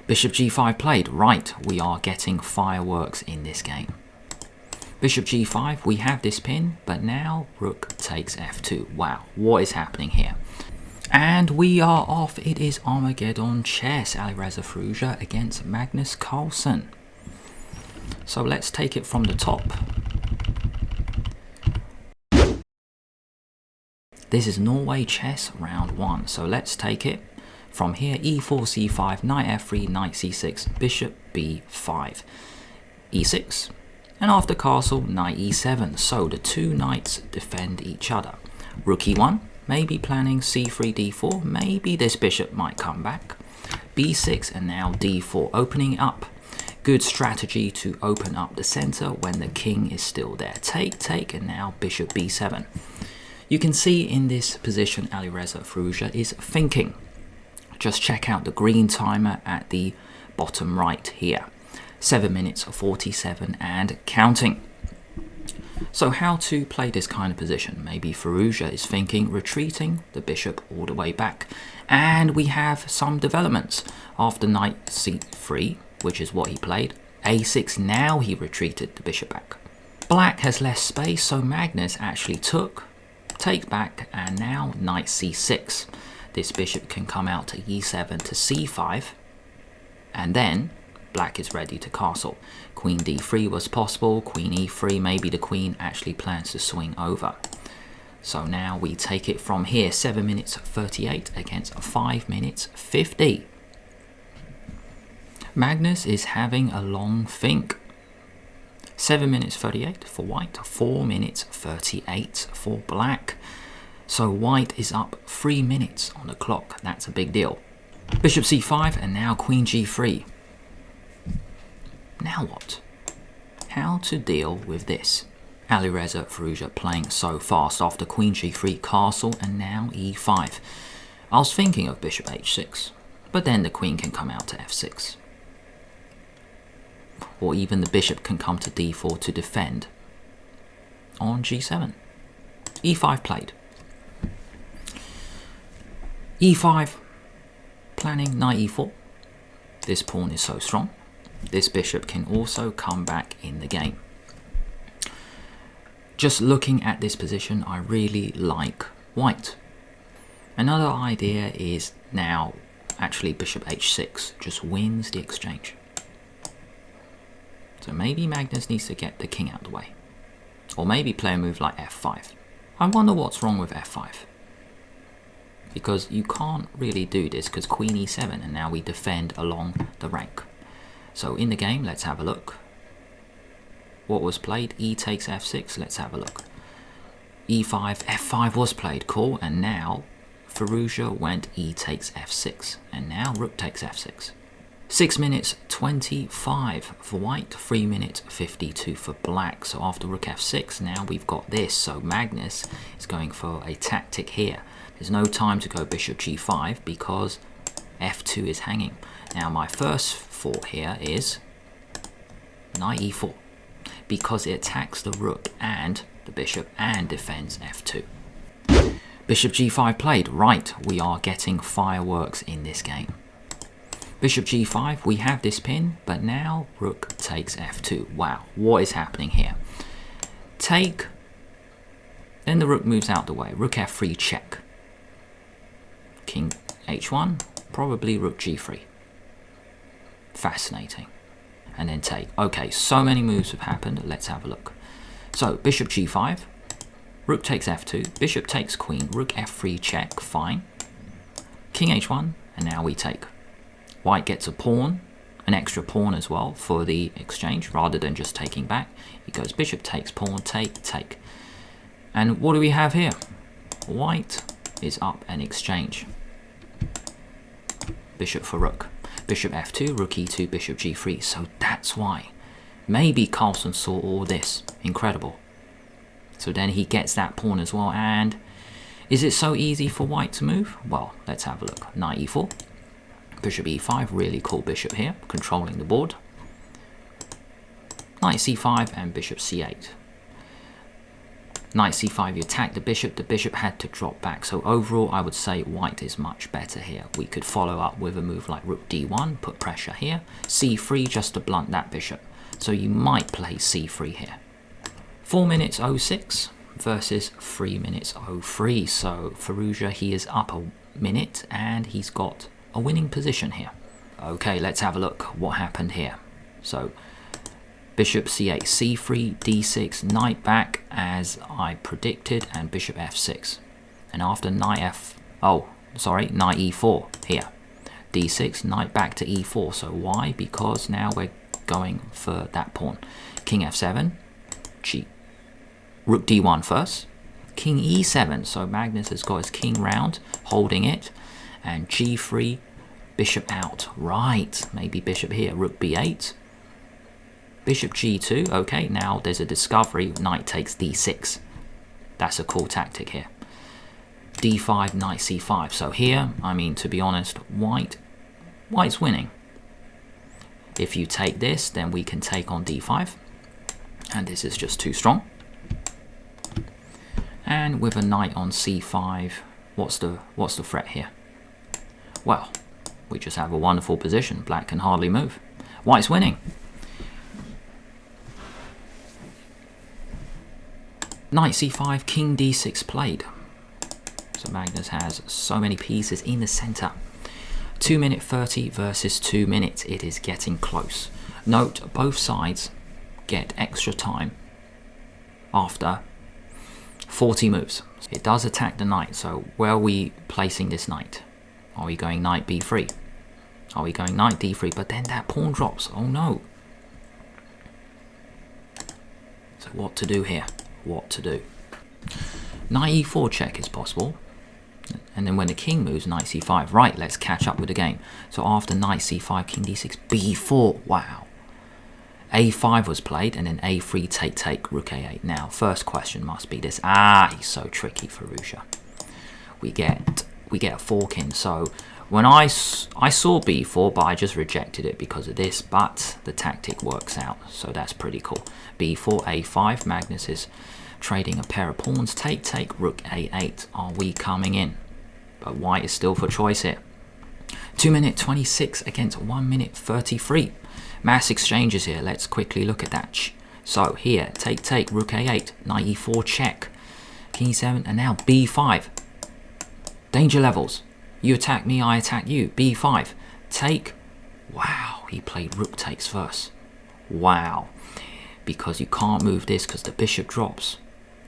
Bishop g5 played. Right, we are getting fireworks in this game. Bishop g5, we have this pin, but now rook takes f2. Wow, what is happening here? And we are off. It is Armageddon chess. Alireza Firouzja against Magnus Carlsen. So let's take it from the top. This is Norway Chess round 1. So let's take it from here. e4, c5, knight f3, knight c6, bishop b5, e6. And after castle, knight e7. So the two knights defend each other. Rook e1, maybe planning c3, d4. Maybe this bishop might come back. b6 and now d4, opening up. Good strategy to open up the center when the king is still there. Take, take, and now bishop b7. You can see in this position Alireza Firouzja is thinking. Just check out the green timer at the bottom right here. 7 minutes 47 and counting. So how to play this kind of position? Maybe Firouzja is thinking retreating the bishop all the way back. And we have some developments. After knight c3, which is what he played, a6, now he retreated the bishop back. Black has less space, so Magnus actually takes back, and now knight c6. This bishop can come out to e7 to c5, and then black is ready to castle. Queen d3 was possible, queen e3, maybe the queen actually plans to swing over. So now we take it from here, 7 minutes 38 against 5 minutes 50. Magnus is having a long think. 7 minutes 38 for white, 4 minutes 38 for black. So white is up 3 minutes on the clock. That's a big deal. Bishop c5 and now queen g3. Now what? How to deal with this? Alireza Firouzja playing so fast after queen g3 castle and now e5. I was thinking of bishop h6, but then the queen can come out to f6. Or even the bishop can come to d4 to defend on g7. e5 played. e5 planning knight e4. This pawn is so strong. This bishop can also come back in the game. Just looking at this position, I really like white. Another idea is now actually bishop h6 just wins the exchange. So maybe Magnus needs to get the king out of the way. Or maybe play a move like f5. I wonder what's wrong with f5. Because you can't really do this because queen e7 and now we defend along the rank. So in the game, let's have a look. What was played? E takes f6. Let's have a look. e5, f5 was played. Cool. And now Firouzja went e takes f6. And now rook takes f6. 6 minutes 25 for white, 3 minutes 52 for black. So after rook f6, now we've got this. So Magnus is going for a tactic here. There's no time to go bishop g5 because f2 is hanging. Now my first thought here is knight e4 because it attacks the rook and the bishop and defends f2. Bishop g5 played. Right, we are getting fireworks in this game. Bishop g5, we have this pin, but now rook takes f2. Wow, what is happening here? Take, then the rook moves out the way. Rook f3 check. King h1, probably rook g3. Fascinating. And then take. Okay, so many moves have happened. Let's have a look. So bishop g5, rook takes f2, bishop takes queen, rook f3 check, fine. King h1, and now we take. White gets a pawn, an extra pawn as well for the exchange rather than just taking back. He goes bishop takes pawn, take, take. And what do we have here? White is up an exchange. Bishop for rook. Bishop f2, rook e2, bishop g3. So that's why. Maybe Carlsen saw all this. Incredible. So then he gets that pawn as well. And is it so easy for white to move? Well, let's have a look. Knight e4. Bishop e5, really cool bishop here, controlling the board. Knight c5 and bishop c8. Knight c5, you attack the bishop had to drop back. So overall, I would say white is much better here. We could follow up with a move like rook d1, put pressure here, c3 just to blunt that bishop. So you might play c3 here. 4 minutes 06 versus 3 minutes 03. So Firouzja, he is up a minute and he's got a winning position here. Okay, let's have a look what happened here. So bishop c8, c3, d6, knight back as I predicted, and bishop f6. And after knight e4 here. d6, knight back to e4. So why? Because now we're going for that pawn. King f7, rook d1 first, king e7. So Magnus has got his king round, holding it, and g3, bishop out. Right, maybe bishop here, rook b8. Bishop g2, okay, now there's a discovery, knight takes d6. That's a cool tactic here. d5, knight c5. So here, I mean, to be honest, white's winning. If you take this, then we can take on d5. And this is just too strong. And with a knight on c5, what's the threat here? Well, we just have a wonderful position. Black can hardly move. White's winning. Knight c5, king d6 played. So Magnus has so many pieces in the center. 2 minute 30 versus 2 minutes. It is getting close. Note, both sides get extra time after 40 moves. It does attack the knight. So where are we placing this knight? Are we going knight b3? Are we going knight d3? But then that pawn drops. Oh no. So what to do here? What to do? Knight e4 check is possible. And then when the king moves, knight c5. Right, let's catch up with the game. So after knight c5, king d6, b4. Wow. a5 was played, and then a3, take, rook a8. Now, first question must be this. He's so tricky, Firouzja. We get a fork in. So when I saw b4, but I just rejected it because of this. But the tactic works out, so that's pretty cool. b4, a5. Magnus is trading a pair of pawns. Take, rook a8. Are we coming in? But white is still for choice here. 2 minute 26 against 1 minute 33. Mass exchanges here. Let's quickly look at that. So here, take, rook a8, knight e4 check, king e7, and now b5. Danger levels. You attack me, I attack you. b5. Take. Wow, he played rook takes first. Wow. Because you can't move this because the bishop drops.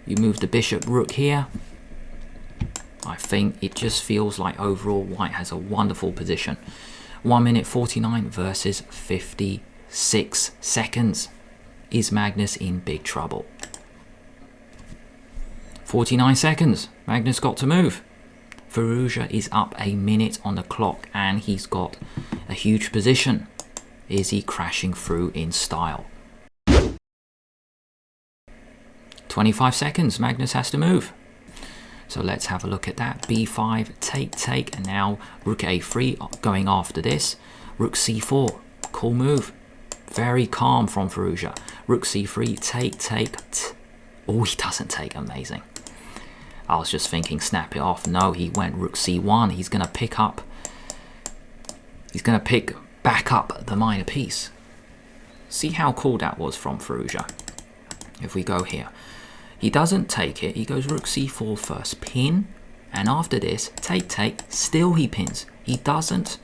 You move the bishop rook here. I think it just feels like overall white has a wonderful position. 1 minute 49 versus 56 seconds. Is Magnus in big trouble? 49 seconds. Magnus got to move. Firouzja is up a minute on the clock and he's got a huge position. Is he crashing through in style? 25 seconds. Magnus has to move. So let's have a look at that. b5, take, and now rook a3 going after this. Rook c4, cool move. Very calm from Firouzja. Rook c3, take. Oh, he doesn't take, amazing. I was just thinking snap it off. No, he went rook c1. He's gonna pick back up the minor piece. See how cool that was from Firouzja. If we go here. He doesn't take it, he goes rook c4 first, pin, and after this, take, still he pins. He doesn't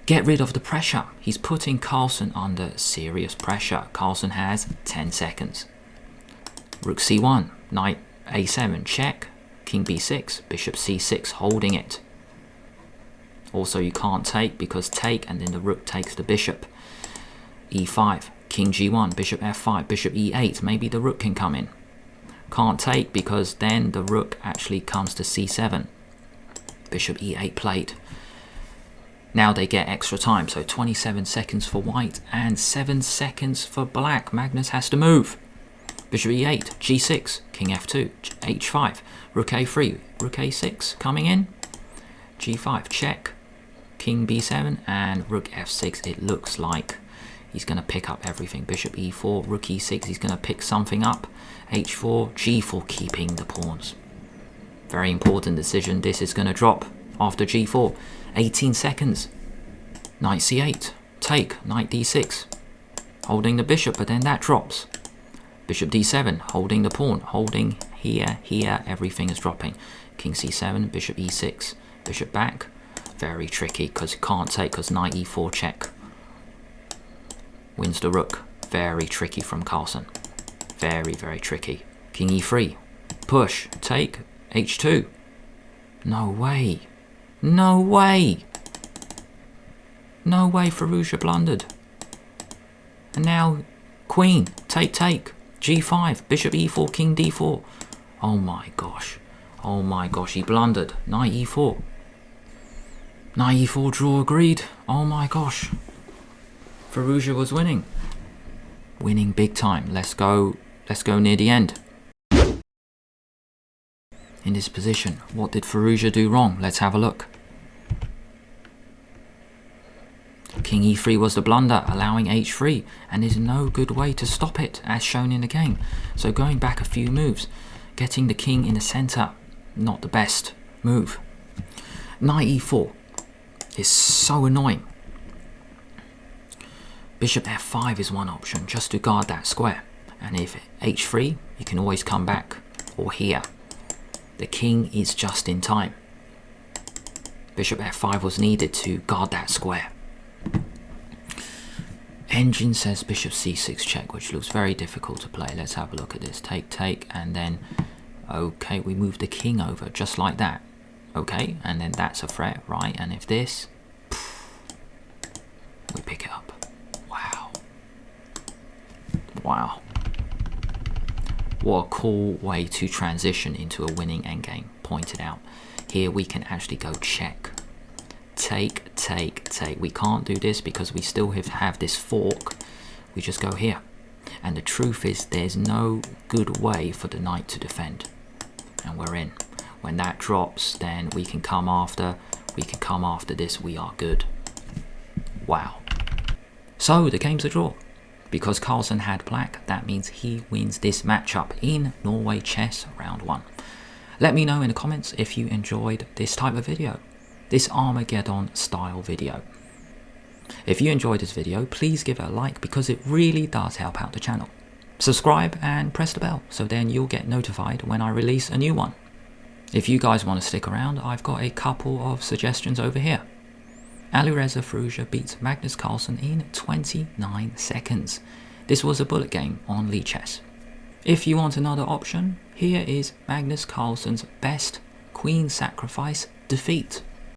get rid of the pressure. He's putting Carlsen under serious pressure. Carlsen has 10 seconds. Rook c1, knight a7, check, king b6, bishop c6, holding it. Also you can't take because take, and then the rook takes the bishop. e5. King g1, bishop f5, bishop e8, maybe the rook can come in. Can't take because then the rook actually comes to c7. Bishop e8 played. Now they get extra time, so 27 seconds for white and 7 seconds for black. Magnus has to move. Bishop e8, g6, king f2, h5, rook a3, rook a6 coming in. g5, check, king b7, and rook f6. It looks like He's going to pick up everything. Bishop e4, rook e6. He's going to pick something up. h4, g4, keeping the pawns. Very important decision. This is going to drop after g4. 18 seconds. Knight c8. Take. Knight d6. Holding the bishop, but then that drops. Bishop d7. Holding the pawn. Holding here, here. Everything is dropping. King c7. Bishop e6. Bishop back. Very tricky because you can't take because knight e4 check. Wins the rook. Very tricky from Carlsen. Very, very tricky. King e3. Push. Take. h2. No way. No way. No way Firouzja blundered. And now queen. Take, take. g5. Bishop e4. King d4. Oh my gosh. Oh my gosh. He blundered. Knight e4. Knight e4 draw agreed. Oh my gosh. Firouzja was winning. Winning big time. Let's go near the end. In this position, what did Firouzja do wrong? Let's have a look. King e3 was the blunder, allowing h3, and there's no good way to stop it, as shown in the game. So going back a few moves, getting the king in the center, not the best move. Knight e4 is so annoying. Bishop f5 is one option, just to guard that square. And if h3, you can always come back, or here. The king is just in time. Bishop f5 was needed to guard that square. Engine says bishop c6 check, which looks very difficult to play. Let's have a look at this. Take, take, and then, okay, we move the king over, just like that. Okay, and then that's a threat, right? And if this, we pick it up. Wow. Wow. What a cool way to transition into a winning endgame, pointed out. Here we can actually go check. Take, take, take. We can't do this because we still have this fork. We just go here. And the truth is there's no good way for the knight to defend. And we're in. When that drops, then we can come after. We can come after this. We are good. Wow. So the game's a draw. Because Carlsen had black, that means he wins this matchup in Norway Chess round 1. Let me know in the comments if you enjoyed this type of video, this Armageddon style video. If you enjoyed this video, please give it a like because it really does help out the channel. Subscribe and press the bell so then you'll get notified when I release a new one. If you guys want to stick around, I've got a couple of suggestions over here. Alireza Firouzja beats Magnus Carlsen in 29 seconds. This was a bullet game on Norway Chess. If you want another option, here is Magnus Carlsen's best queen sacrifice defeat.